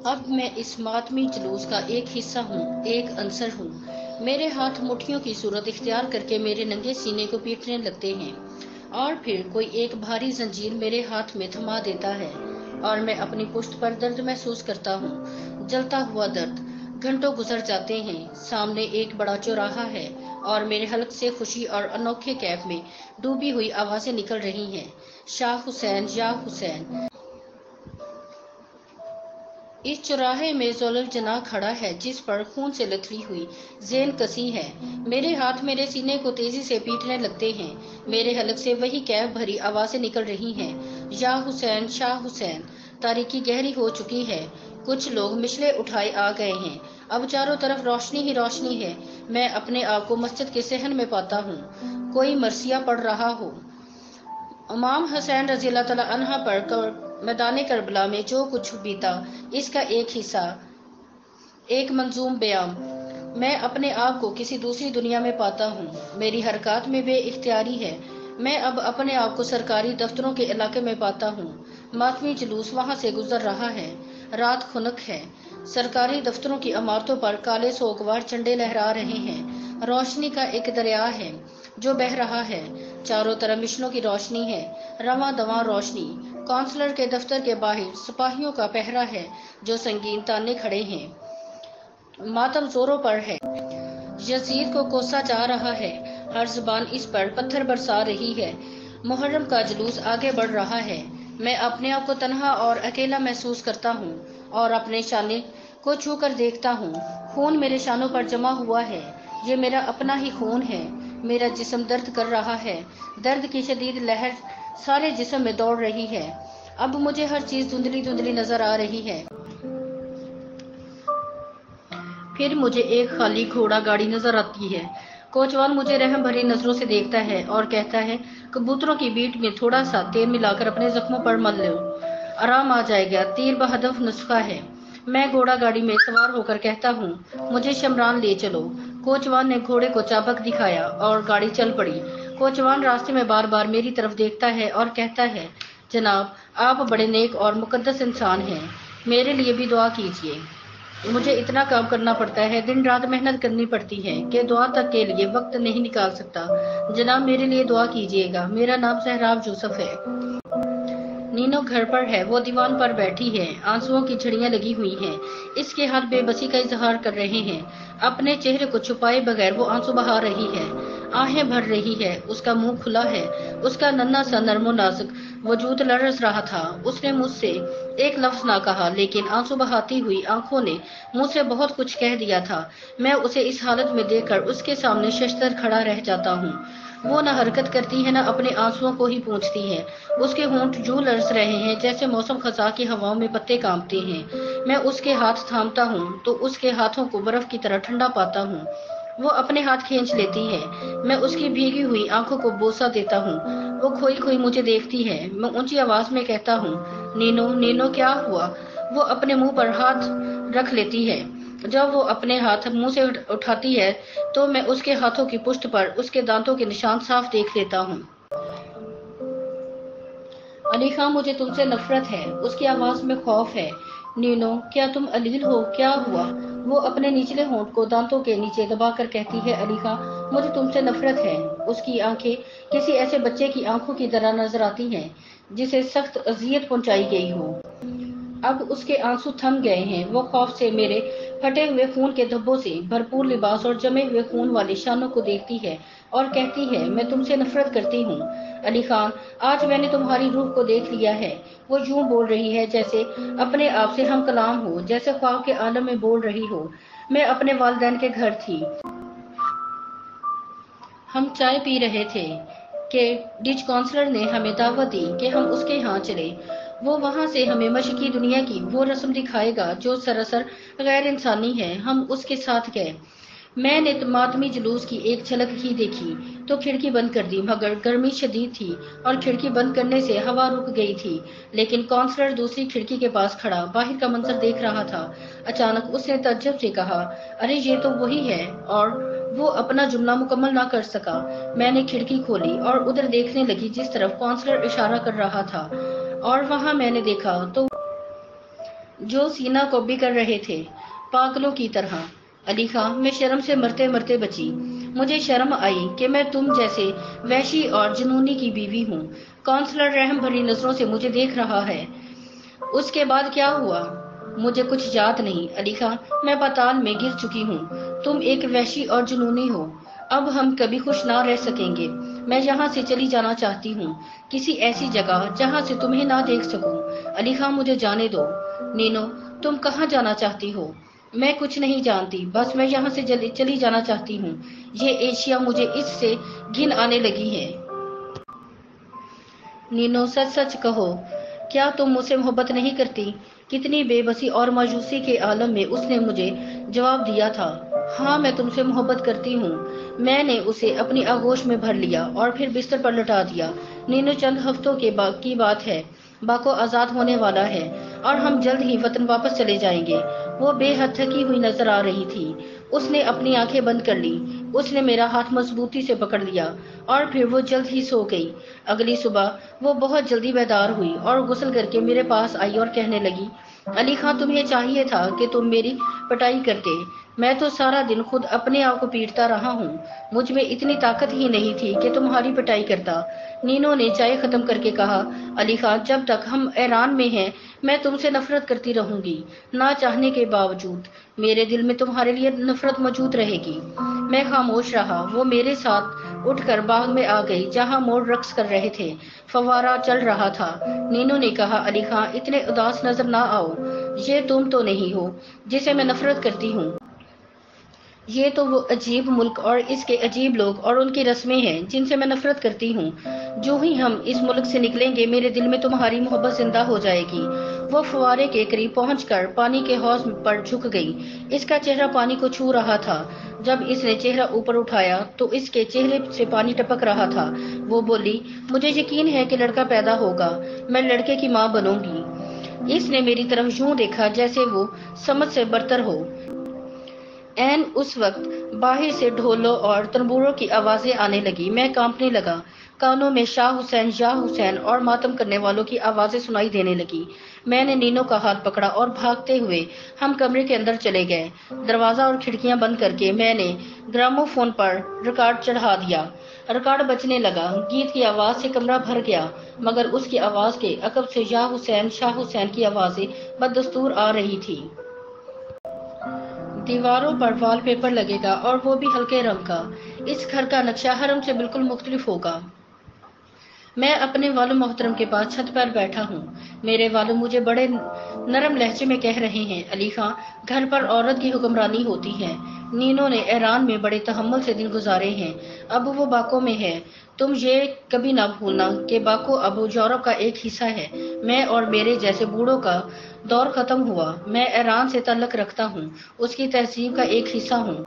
अब मैं इस मातमी जुलूस का एक हिस्सा हूँ, एक अंसर हूँ। मेरे हाथ मुट्ठियों की सूरत इख्तियार करके मेरे नंगे सीने को पीटने लगते हैं और फिर कोई एक भारी जंजीर मेरे हाथ में थमा देता है और मैं अपनी पुश्त पर दर्द महसूस करता हूँ, जलता हुआ दर्द। घंटों गुजर जाते हैं, सामने एक बड़ा चौराहा है और मेरे हलक से खुशी और अनोखे कैफ में डूबी हुई आवाजें निकल रही हैं, शाह हुसैन या हुसैन। इस चौराहे में ज़ोलल जना खड़ा है जिस पर खून से लथड़ी हुई जेन कसी है। मेरे हाथ मेरे सीने को तेजी से पीटने लगते हैं, मेरे हलक से वही कैफ भरी आवाजें निकल रही हैं, या हुसैन, शाह हुसैन। तारीकी गहरी हो चुकी है, कुछ लोग मिशले उठाए आ गए हैं, अब चारों तरफ रोशनी ही रोशनी है। मैं अपने आप को मस्जिद के सहन में पाता हूँ, कोई मरसिया पढ़ रहा हो। इमाम हुसैन रज़ियल्लाहु तआला अन्हा पर मैदान करबला में जो कुछ बीता, इसका एक हिस्सा, एक मंजूम बयान। मैं अपने आप को किसी दूसरी दुनिया में पाता हूँ, मेरी हरकत में बेइख्तियारी है। मैं अब अपने आप को सरकारी दफ्तरों के इलाके में पाता हूँ। मातमी जुलूस वहाँ से गुजर रहा है, रात खुनक है, सरकारी दफ्तरों की इमारतों पर काले सोगवार झंडे लहरा रहे हैं। रोशनी का एक दरिया है जो बह रहा है, चारों तरफ मिशनों की रोशनी है, रवां दवां रोशनी। काउंसलर के दफ्तर के बाहर सिपाहियों का पहरा है जो संगीन ताने खड़े हैं। मातम जोरों पर है, यजीद को कोसा जा रहा है, हर जुबान इस पर पत्थर बरसा रही है। मुहर्रम का जुलूस आगे बढ़ रहा है। मैं अपने आप को तन्हा और अकेला महसूस करता हूँ और अपने शाने को छू कर देखता हूँ। खून मेरे शानों पर जमा हुआ है, ये मेरा अपना ही खून है। मेरा जिस्म दर्द कर रहा है, दर्द की शदीद लहर सारे जिस्म में दौड़ रही है। अब मुझे हर चीज धुंधली धुंधली नजर आ रही है। फिर मुझे एक खाली घोड़ा गाड़ी नजर आती है। कोचवान मुझे रहम भरी नजरों से देखता है और कहता है, कबूतरों की बीट में थोड़ा सा तेल मिलाकर अपने जख्मों पर मल लो, आराम आ जाएगा। तीर बहदफ नुस्खा है। मैं घोड़ा गाड़ी में सवार होकर कहता हूँ, मुझे शमरान ले चलो। कोचवान ने घोड़े को चाबक दिखाया और गाड़ी चल पड़ी। कोचवान रास्ते में बार बार मेरी तरफ देखता है और कहता है, जनाब, आप बड़े नेक और मुकद्दस इंसान हैं, मेरे लिए भी दुआ कीजिए। मुझे इतना काम करना पड़ता है, दिन रात मेहनत करनी पड़ती है कि दुआ तक के लिए वक्त नहीं निकाल सकता। जनाब, मेरे लिए दुआ कीजिएगा। मेरा नाम सहराब यूसुफ है। नीनो घर पर है, वो दीवान पर बैठी है, आंसुओं की झड़ियां लगी हुई हैं, इसके हाथ बेबसी का इजहार कर रहे हैं। अपने चेहरे को छुपाए बगैर वो आंसू बहा रही है, आहें भर रही है, उसका मुंह खुला है, उसका नन्हा सा नरमो नाजुक वजूद लरस रहा था। उसने मुझसे एक लफ्ज ना कहा, लेकिन आंसू बहाती हुई आंखों ने मुझसे बहुत कुछ कह दिया था। मैं उसे इस हालत में देखकर उसके सामने शशतर खड़ा रह जाता हूँ। वो न हरकत करती है, न अपने आंसुओं को ही पूंछती है। उसके होंठ यूं लरस रहे हैं जैसे मौसम खजा की हवाओं में पत्ते कांपते हैं। मैं उसके हाथ थामता हूँ तो उसके हाथों को बर्फ की तरह ठंडा पाता हूँ। वो अपने हाथ खींच लेती है, मैं उसकी भीगी हुई आंखों को बोसा देता हूँ। वो खोई खोई मुझे देखती है। मैं ऊंची आवाज में कहता हूँ, नीनो, नीनो, क्या हुआ? वो अपने मुंह पर हाथ रख लेती है। जब वो अपने हाथ मुंह से उठाती है तो मैं उसके हाथों की पुष्ट पर उसके दांतों के निशान साफ देख लेता हूँ। अली खां, मुझे तुमसे नफरत है। उसकी आवाज में खौफ है। नीनो, क्या तुम अलील हो? क्या हुआ? वो अपने निचले होंठ को दांतों के नीचे दबाकर कहती है, अली खां, मुझे तुमसे नफरत है। उसकी आंखें किसी ऐसे बच्चे की आंखों की तरह नजर आती हैं जिसे सख्त अजियत पहुंचाई गई हो। अब उसके आंसू थम गए हैं। वो खौफ से मेरे फटे हुए खून के धब्बों से भरपूर लिबास और जमे हुए खून वाली शानों को देखती है और कहती है, मैं तुमसे नफरत करती हूँ। अली खान, आज मैंने तुम्हारी रूह को देख लिया है। वो यूं बोल रही है जैसे अपने आप से हम कलाम हो, जैसे ख्वाब के आलम में बोल रही हो। मैं अपने वालिदैन के घर थी, हम चाय पी रहे थे कि डिच काउंसलर ने हमें दावत दी कि हम उसके यहाँ चले। वो वहां से हमें मशरकी दुनिया की वो रस्म दिखाएगा जो सरासर गैर इंसानी है। हम उसके साथ गए। मैंने मातमी जुलूस की एक झलक ही देखी तो खिड़की बंद कर दी, मगर गर्मी शदीद थी और खिड़की बंद करने से हवा रुक गई थी। लेकिन काउंसलर दूसरी खिड़की के पास खड़ा बाहर का मंजर देख रहा था। अचानक उसने तज्जब से कहा, अरे ये तो वही है। और वो अपना जुमला मुकम्मल ना कर सका। मैंने खिड़की खोली और उधर देखने लगी जिस तरफ काउंसलर इशारा कर रहा था, और वहां मैंने देखा तो जो सीना को भी कर रहे थे, पागलों की तरह। अली खां, मैं शर्म से मरते मरते बची। मुझे शर्म आई कि मैं तुम जैसे वैशी और जुनूनी की बीवी हूँ। काउंसलर रहम भरी नजरों से मुझे देख रहा है। उसके बाद क्या हुआ मुझे कुछ याद नहीं। अली खां, मैं पाताल में गिर चुकी हूँ। तुम एक वैशी और जुनूनी हो। अब हम कभी खुश ना रह सकेंगे। मैं यहाँ से चली जाना चाहती हूँ, किसी ऐसी जगह जहाँ से तुम्हें ना देख सकूं। अली खां, मुझे जाने दो। नीनो, तुम कहाँ जाना चाहती हो? मैं कुछ नहीं जानती, बस मैं यहाँ से चली जाना चाहती हूँ। ये एशिया, मुझे इससे घिन आने लगी है। नीनो, सच सच कहो, क्या तुम मुझसे मोहब्बत नहीं करती? कितनी बेबसी और मायूसी के आलम में उसने मुझे जवाब दिया था, हाँ मैं तुमसे मोहब्बत करती हूँ। मैंने उसे अपनी आगोश में भर लिया और फिर बिस्तर पर लटा दिया। नीनो, चंद हफ्तों की बात है। बाको आजाद होने वाला है और हम जल्द ही वतन वापस चले जाएंगे। वो बेहद थकी हुई नजर आ रही थी। उसने अपनी आंखें बंद कर ली। उसने मेरा हाथ मजबूती से पकड़ लिया और फिर वो जल्द ही सो गई। अगली सुबह वो बहुत जल्दी बेदार हुई और गुस्ल करके मेरे पास आई और कहने लगी, अली खां, तुम्हें चाहिए था कि तुम मेरी पिटाई करते। मैं तो सारा दिन खुद अपने आप को पीटता रहा हूँ। मुझ में इतनी ताकत ही नहीं थी कि तुम्हारी पिटाई करता। नीनो ने चाय खत्म करके कहा, अली खां, जब तक हम ईरान में हैं मैं तुमसे नफरत करती रहूंगी। ना चाहने के बावजूद मेरे दिल में तुम्हारे लिए नफरत मौजूद रहेगी। मैं खामोश रहा। वो मेरे साथ उठकर बाग में आ गई जहाँ मोर रक्स कर रहे थे। फवारा चल रहा था। नीनू ने कहा, अली खां, इतने उदास नजर ना आओ। ये तुम तो नहीं हो जिसे मैं नफरत करती हूँ। ये तो वो अजीब मुल्क और इसके अजीब लोग और उनकी रस्में हैं जिनसे मैं नफरत करती हूँ। जो ही हम इस मुल्क से निकलेंगे मेरे दिल में तुम्हारी मोहब्बत जिंदा हो जाएगी। वो फुवारे के करीब पहुंचकर पानी के हौज पर झुक गई। इसका चेहरा पानी को छू रहा था। जब इसने चेहरा यूं उठाया तो इसके चेहरे से पानी टपक रहा था। वो बोली, मुझे यकीन है कि लड़का पैदा होगा। मैं लड़के की माँ बनूंगी। इसने मेरी तरफ यूं देखा जैसे वो समझ से बरतर हो। एन उस वक्त बाहर से ढोलों और तंबूरों की आवाजें आने लगी। मैं कांपने लगा। कानों में शाह हुसैन, या हुसैन और मातम करने वालों की आवाजें सुनाई देने लगी। मैंने नीनो का हाथ पकड़ा और भागते हुए हम कमरे के अंदर चले गए। दरवाजा और खिड़कियां बंद करके मैंने ग्रामोफोन पर रिकॉर्ड चढ़ा दिया। रिकॉर्ड बजने लगा। गीत की आवाज से कमरा भर गया, मगर उसकी आवाज के अकब से या हुसैन, शाह हुसैन की आवाजें बदस्तूर आ रही थी। दीवारों पर वॉलपेपर लगेगा और वो भी हल्के रंग का। इस घर का नक्शा हरम से बिल्कुल मुख्तलिफ होगा। मैं अपने वालू मोहतरम के पास छत पर बैठा हूँ। मेरे वालू मुझे बड़े नरम लहजे में कह रहे हैं, अली खां, घर पर औरत की हुक्मरानी होती है। नीनो ने ईरान में बड़े तहम्मुल से दिन गुजारे हैं। अब वो बाको में है। तुम ये कभी ना भूलना कि बाको अब यूरोप का एक हिस्सा है। मैं और मेरे जैसे बूढ़ों का दौर खत्म हुआ। मैं ईरान से ताल्लुक रखता हूँ, उसकी तहजीब का एक हिस्सा हूँ।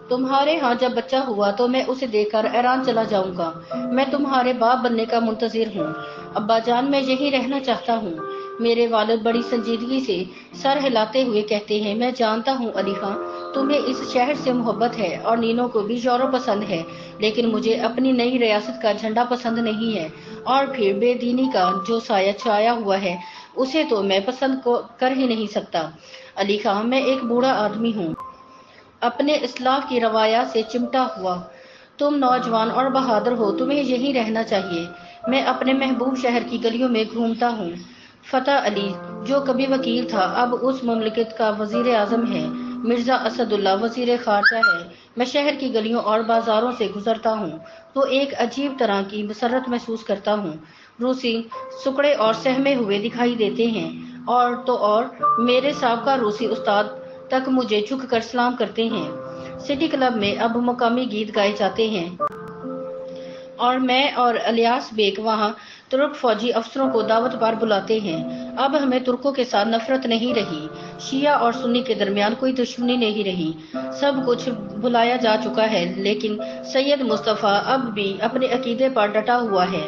तुम्हारे यहाँ जब बच्चा हुआ तो मैं उसे देखकर ईरान चला जाऊंगा। मैं तुम्हारे बाप बनने का मुंतजिर हूँ। अब्बा जान, मैं यही रहना चाहता हूँ। मेरे वालिद बड़ी संजीदगी से सर हिलाते हुए कहते हैं, मैं जानता हूँ अली खां, तुम्हें इस शहर से मोहब्बत है और नीनो को भी यूरोप पसंद है, लेकिन मुझे अपनी नई रियासत का झंडा पसंद नहीं है। और फिर बेदीनी का जो साया छाया हुआ है उसे तो मैं पसंद कर ही नहीं सकता। अली खां, मैं एक बूढ़ा आदमी हूँ, अपने इस्लाफ की रवायात से चिमटा हुआ। तुम नौजवान और बहादुर हो, तुम्हें यहीं रहना चाहिए। मैं अपने महबूब शहर की गलियों में घूमता हूँ। फतेह अली, जो कभी वकील था, अब उस मुमलिकत का वजीर आजम है। मिर्जा असदुल्ला वजीर खारजा है। मैं शहर की गलियों और बाजारों से गुजरता हूँ तो एक अजीब तरह की मसरत महसूस करता हूँ। रूसी सुकड़े और सहमे हुए दिखाई देते हैं और तो और मेरे साबका रूसी उस्ताद तक मुझे झुक कर सलाम करते हैं। सिटी क्लब में अब मकामी गीत गाए जाते हैं और मैं और अलियास बेग वहाँ तुर्क फौजी अफसरों को दावत पर बुलाते हैं। अब हमें तुर्कों के साथ नफरत नहीं रही। शिया और सुन्नी के दरमियान कोई दुश्मनी नहीं रही। सब कुछ भुलाया जा चुका है, लेकिन सैयद मुस्तफा अब भी अपने अकीदे पर डटा हुआ है।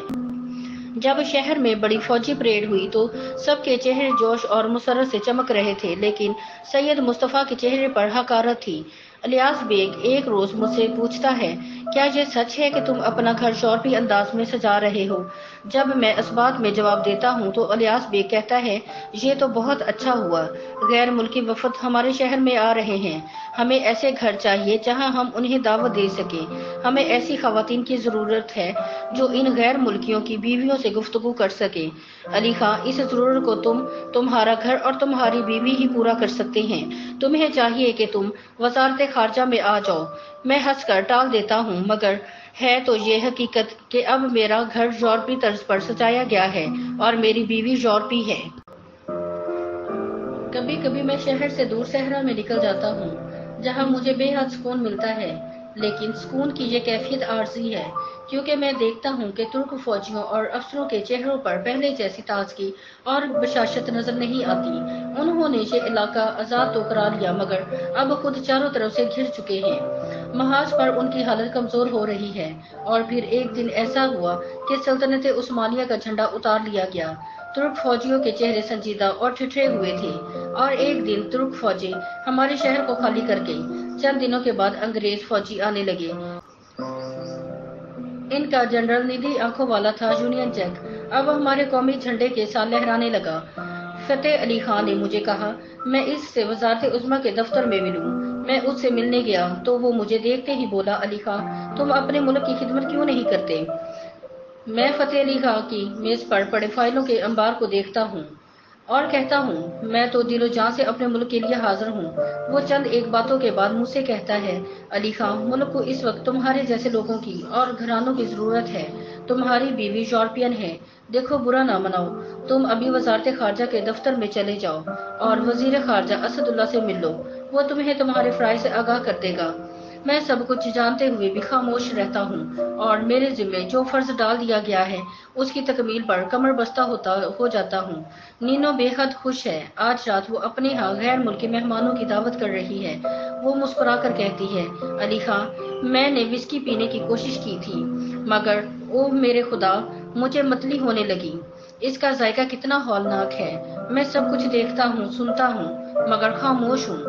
जब शहर में बड़ी फौजी परेड हुई तो सबके चेहरे जोश और मुसर्रत से चमक रहे थे, लेकिन सैयद मुस्तफा के चेहरे पर हकारत थी। الیاس بیگ ایک روز مجھ سے پوچھتا ہے، کیا یہ سچ ہے کہ تم اپنا گھر یورپی انداز میں سجا رہے ہو؟ جب میں اس بات میں جواب دیتا ہوں تو الیاس بیگ کہتا ہے، یہ تو بہت اچھا ہوا، غیر ملکی وفد ہمارے شہر میں آ رہے ہیں، ہمیں ایسے گھر چاہیے جہاں ہم انہیں دعوت دے سکیں، ہمیں ایسی خواتین کی ضرورت ہے جو ان غیر ملکیوں کی بیویوں سے گفتگو کر سکیں۔ علی خان، اس ضرورت کو تمہارا گھر اور تمہاری بیوی ہی پورا کر سکتے ہیں، تمہیں چاہیے کہ تم وزارت خارجہ میں آ جاؤ۔ میں ہنس کر ٹال دیتا ہوں، مگر ہے تو یہ حقیقت کہ اب میرا گھر یورپی طرز پر سجایا گیا ہے اور میری بیوی یورپی ہے۔ کبھی کبھی میں شہر سے دور صحرا میں نکل جاتا ہوں جہاں مجھے بے حد سکون ملتا ہے، لیکن سکون کی یہ کیفیت عارضی ہے، کیونکہ میں دیکھتا ہوں کہ ترک فوجیوں اور افسروں کے چہروں پر پہلے جیسی تازگی اور بشاشت نظر نہیں آتی۔ انہوں نے یہ علاقہ آزاد تو کرا لیا، مگر اب خود چاروں طرف سے گھر چکے ہیں۔ محاذ پر ان کی حالت کمزور ہو رہی ہے، اور پھر ایک دن ایسا ہوا کہ سلطنت عثمانیہ کا جھنڈا اتار لیا گیا۔ ترک فوجیوں کے چہرے سنجیدہ اور ٹھٹرے ہوئے تھے، اور ایک دن ترک فوجیں ہمارے شہر کو خالی کر گئی۔ چند دنوں کے بعد انگریز فوجی آنے لگے۔ ان کا جنرل نیلی آنکھوں والا تھا، یونین جیک اب ہمارے قومی جھنڈے کے ساتھ لہرانے لگا۔ فتح علی خان نے مجھے کہا میں اس سے وزارت عظمیٰ کے دفتر میں ملوں۔ میں اس سے ملنے گیا تو وہ مجھے دیکھتے ہی بولا، علی خان، تم اپنے ملک کی خدمت کیوں نہیں کرتے؟ میں فتح علی خان کی میز پر پڑے فائلوں کے انبار کو دیکھتا ہوں اور کہتا ہوں، میں تو دل و جان سے اپنے ملک کے لیے حاضر ہوں۔ وہ چند ایک باتوں کے بعد مجھ سے کہتا ہے، علی خان، ملک کو اس وقت تمہارے جیسے لوگوں کی اور گھرانوں کی ضرورت ہے۔ تمہاری بیوی یورپین ہے، دیکھو برا نہ مناؤ، تم ابھی وزارت خارجہ کے دفتر میں چلے جاؤ اور وزیر خارجہ اسد اللہ سے مل لو، وہ تمہیں تمہارے فرائض سے آگاہ کر دے گا۔ میں سب کچھ جانتے ہوئے بھی خاموش رہتا ہوں، اور میرے ذمے جو فرض ڈال دیا گیا ہے اس کی تکمیل پر کمر بستہ ہو جاتا ہوں۔ نینو بے حد خوش ہے، آج رات وہ اپنے ہاں غیر ملکی مہمانوں کی دعوت کر رہی ہے۔ وہ مسکرا کر کہتی ہے، علی خان، میں نے وسکی پینے کی کوشش کی تھی، مگر او میرے خدا، مجھے متلی ہونے لگی۔ اس کا ذائقہ کتنا ہولناک ہے۔ میں سب کچھ دیکھتا ہوں، سنتا ہوں، مگر خاموش ہوں۔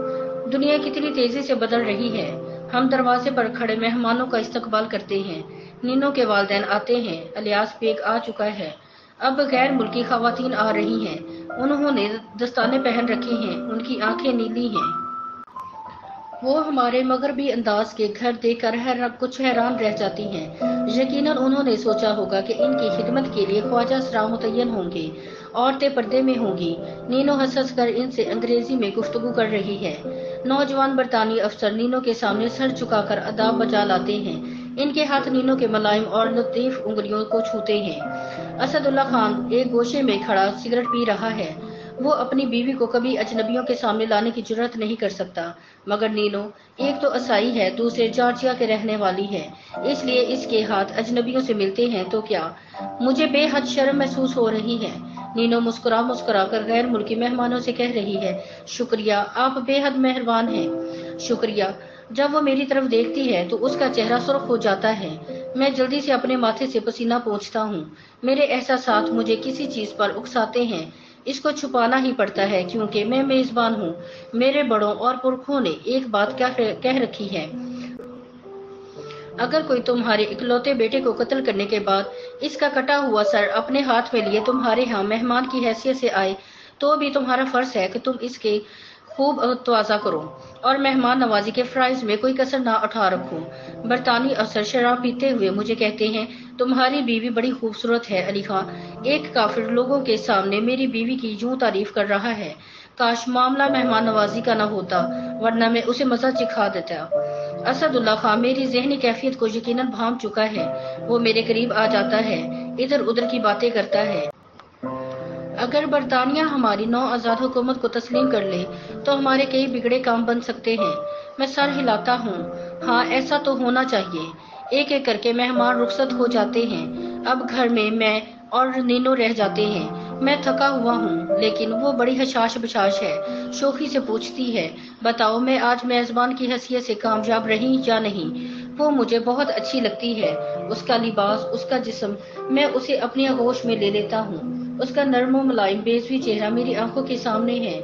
دنیا کتنی تیزی سے بدل رہی ہے۔ ہم دروازے پر کھڑے مہمانوں کا استقبال کرتے ہیں، نینو کے والدین آتے ہیں، الیاس بیگ آ چکا ہے، اب غیر ملکی خواتین آ رہی ہیں، انہوں نے دستانے پہن رکھے ہیں، ان کی آنکھیں نیلی ہیں۔ وہ ہمارے مغربی انداز کے گھر دیکھ کر کچھ حیران رہ جاتی ہیں۔ یقیناً انہوں نے سوچا ہوگا کہ ان کی خدمت کے لیے خواجہ سرا متعین ہوں گے، عورتیں پردے میں ہوں گی۔ نینو ہنس ہنس کر ان سے انگریزی میں گفتگو کر رہی ہے۔ نوجوان برطانوی افسر نینو کے سامنے سر جھکا کر آداب بجا لاتے ہیں، ان کے ہاتھ نینو کے ملائم اور لطیف انگلیوں کو چھوتے ہیں۔ اسد اللہ خان ایک گوشے میں کھڑا سگریٹ پی رہا ہے۔ وہ اپنی بیوی کو کبھی اجنبیوں کے سامنے لانے کی جرات نہیں کر سکتا، مگر نینو ایک تو عیسائی ہے، دوسرے جارجیا کے رہنے والی ہے، اس لیے اس کے ہاتھ اجنبیوں سے ملتے ہیں تو کیا؟ مجھے بے حد شرم محسوس ہو رہی ہے۔ نینو مسکرا کر غیر ملکی مہمانوں سے کہہ رہی ہے، شکریہ، آپ بے حد مہربان ہیں۔ شکریہ۔ جب وہ میری طرف دیکھتی ہے تو اس کا چہرہ سرخ ہو جاتا ہے۔ میں جلدی سے اپنے ماتھے سے پسینہ پونچھتا ہوں۔ میرے احساسات مجھے کسی چیز پر اکساتے ہیں، اس کو چھپانا ہی پڑتا ہے کیونکہ میں میزبان ہوں۔ میرے بڑوں اور پرکھوں نے ایک بات کہہ رکھی ہے، اگر کوئی تمہارے اکلوتے بیٹے کو قتل کرنے کے بعد اس کا کٹا ہوا سر اپنے ہاتھ میں لیے تمہارے ہاں مہمان کی حیثیت سے آئے تو بھی تمہارا فرض ہے کہ تم اس کے خوب تواضع کرو اور مہمان نوازی کے فرائض میں کوئی کسر نہ اٹھا رکھو۔ برطانوی افسر شراب پیتے ہوئے مجھے کہتے ہیں، تمہاری بیوی بڑی خوبصورت ہے علی خان۔ ایک کافر لوگوں کے سامنے میری بیوی کی یوں تعریف کر رہا ہے، کاش معاملہ مہمان نوازی کا نہ ہوتا، ورنہ میں اسے مزہ چکھا دیتا۔ اسد اللہ خان میری ذہنی کیفیت کو یقیناً بھانپ چکا ہے۔ وہ میرے قریب آ جاتا ہے، ادھر ادھر کی باتیں کرتا ہے۔ اگر برطانیہ ہماری نو آزاد حکومت کو تسلیم کر لے تو ہمارے کئی بگڑے کام بن سکتے ہیں۔ میں سر ہلاتا ہوں، ہاں ایسا تو ہونا چاہیے۔ ایک ایک کر کے مہمان رخصت ہو جاتے ہیں، اب گھر میں اور نینو رہ جاتے ہیں۔ میں تھکا ہوا ہوں، لیکن وہ بڑی حشاش بشاش ہے، شوخی سے پوچھتی ہے، بتاؤ میں آج میزبان کی حیثیت سے کامیاب رہی یا نہیں؟ وہ مجھے بہت اچھی لگتی ہے، اس کا لباس، اس کا جسم، میں اسے اپنی آغوش میں لے لیتا ہوں۔ اس کا نرم و ملائم بیضوی چہرہ میری آنکھوں کے سامنے ہے۔